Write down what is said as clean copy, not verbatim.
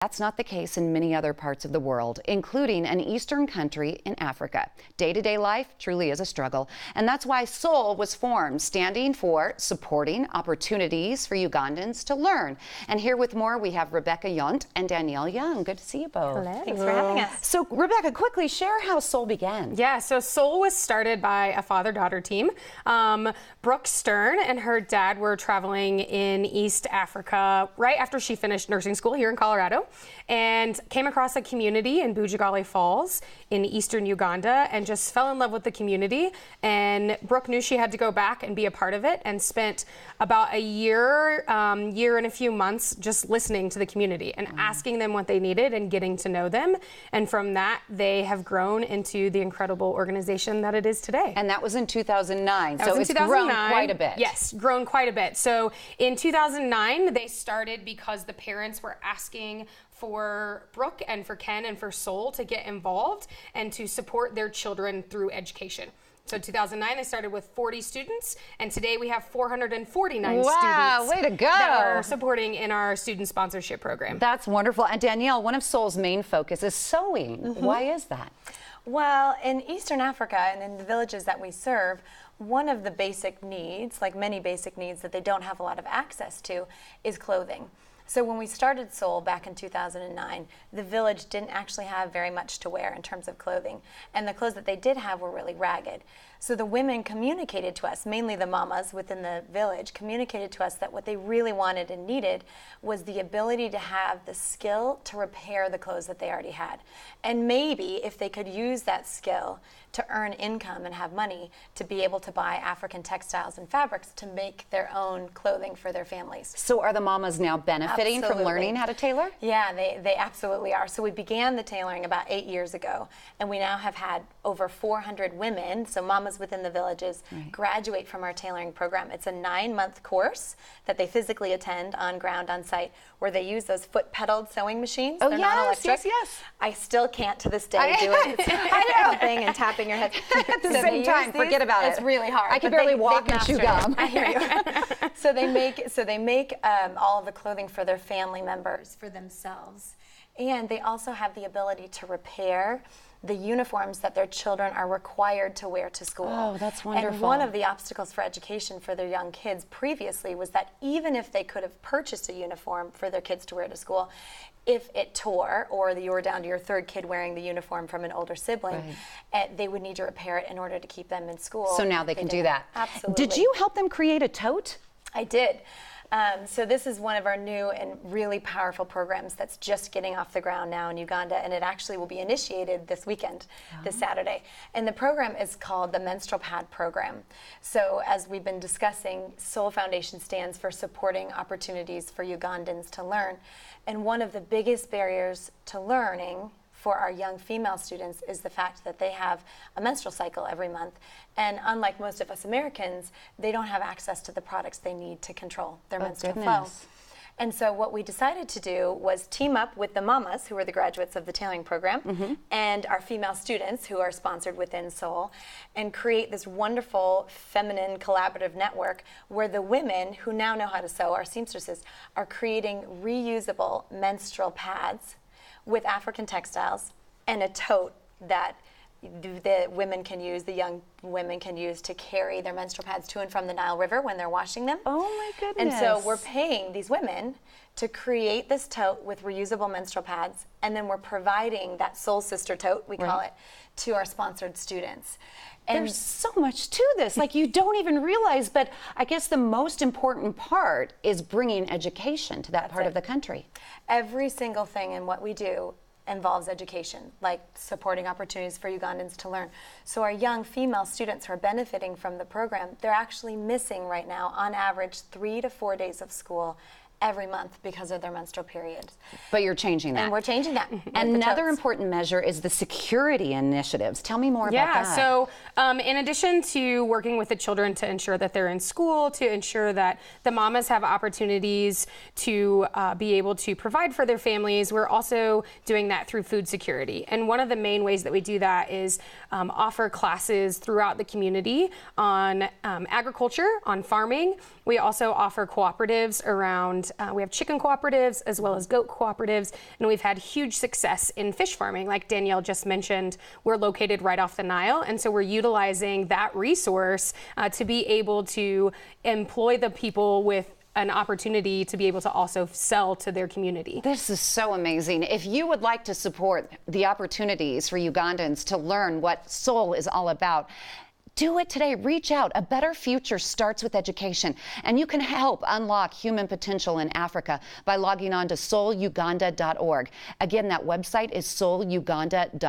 That's not the case in many other parts of the world, including an eastern country in Africa. Day-to-day life truly is a struggle, and that's why SOUL was formed, standing for Supporting Opportunities for Ugandans to Learn. And here with more, we have Rebecca Yount and Danielle Young. Good to see you both. Hello. Thanks for having us. So, Rebecca, quickly share how SOUL began. Yeah, so SOUL was started by a father-daughter team. Brooke Stern and her dad were traveling in East Africa right after she finished nursing school here in Colorado, and came across a community in Bujagali Falls in eastern Uganda and just fell in love with the community. And Brooke knew she had to go back and be a part of it, and spent about a year and a few months just listening to the community and asking them what they needed and getting to know them. And from that, they have grown into the incredible organization that it is today. And that was in 2009, so it's 2009. Grown quite a bit. Yes, grown quite a bit. So in 2009, they started because the parents were asking for Brooke and for Ken and for SOUL to get involved and to support their children through education. So 2009, they started with 40 students, and today we have 449 students way to go. that we're supporting in our student sponsorship program. That's wonderful. And Danielle, one of SOUL's main focus is sewing. Why is that? Well, in Eastern Africa and in the villages that we serve, one of the basic needs, like many basic needs that they don't have a lot of access to, is clothing. So when we started SOUL back in 2009, the village didn't actually have very much to wear in terms of clothing. And the clothes that they did have were really ragged. So the women communicated to us, mainly the mamas within the village, communicated to us that what they really wanted and needed was the ability to have the skill to repair the clothes that they already had. And maybe if they could use that skill to earn income and have money to be able to buy African textiles and fabrics to make their own clothing for their families. So are the mamas now benefiting from learning how to tailor? Yeah, they absolutely are. So we began the tailoring about 8 years ago, and we now have had over 400 women, so mamas within the villages, graduate from our tailoring program. It's a 9-month course that they physically attend on ground, on site, where they use those foot-pedaled sewing machines. Oh, They're yes, not electric. yes. I still can't to this day do it. It's pumping and tapping your head. At the same time, forget about it. It's really hard. I can barely walk and chew gum. I hear you. So they make all of the clothing for their family members, for themselves. And they also have the ability to repair the uniforms that their children are required to wear to school. Oh, that's wonderful. And one of the obstacles for education for their young kids previously was that even if they could have purchased a uniform for their kids to wear to school, if it tore, or you were down to your third kid wearing the uniform from an older sibling, they would need to repair it in order to keep them in school. So now they can do that. Absolutely. Did you help them create a tote? I did. So this is one of our new and really powerful programs that's just getting off the ground now in Uganda, and it actually will be initiated this weekend, this Saturday. And the program is called the Menstrual Pad Program. So as we've been discussing, SOUL Foundation stands for Supporting Opportunities for Ugandans to Learn. And one of the biggest barriers to learning for our young female students is the fact that they have a menstrual cycle every month. And unlike most of us Americans, they don't have access to the products they need to control their menstrual flow. And so what we decided to do was team up with the mamas, who are the graduates of the tailoring program, and our female students who are sponsored within SOUL, and create this wonderful feminine collaborative network where the women who now know how to sew, our seamstresses, are creating reusable menstrual pads with African textiles and a tote that the women can use, the young women can use to carry their menstrual pads to and from the Nile River when they're washing them. Oh my goodness. And so we're paying these women to create this tote with reusable menstrual pads, and then we're providing that SOUL Sister tote, we call it, to our sponsored students. And there's so much to this, like you don't even realize, but I guess the most important part is bringing education to that part of the country. Every single thing in what we do involves education, like supporting opportunities for Ugandans to learn. So our young female students who are benefiting from the program, they're actually missing right now, on average, 3 to 4 days of school every month because of their menstrual periods. But you're changing that. And we're changing that. Another important measure is the security initiatives. Tell me more about that. Yeah, so in addition to working with the children to ensure that they're in school, to ensure that the mamas have opportunities to be able to provide for their families, we're also doing that through food security. And one of the main ways that we do that is offer classes throughout the community on agriculture, on farming. We also offer cooperatives around and we have chicken cooperatives as well as goat cooperatives, and we've had huge success in fish farming. Like Danielle just mentioned, we're located right off the Nile, and so we're utilizing that resource to be able to employ the people with an opportunity to be able to also sell to their community. This is so amazing. If you would like to support the opportunities for Ugandans to learn what Soul is all about, do it today. Reach out. A better future starts with education, and you can help unlock human potential in Africa by logging on to souluganda.org. Again, that website is souluganda.org.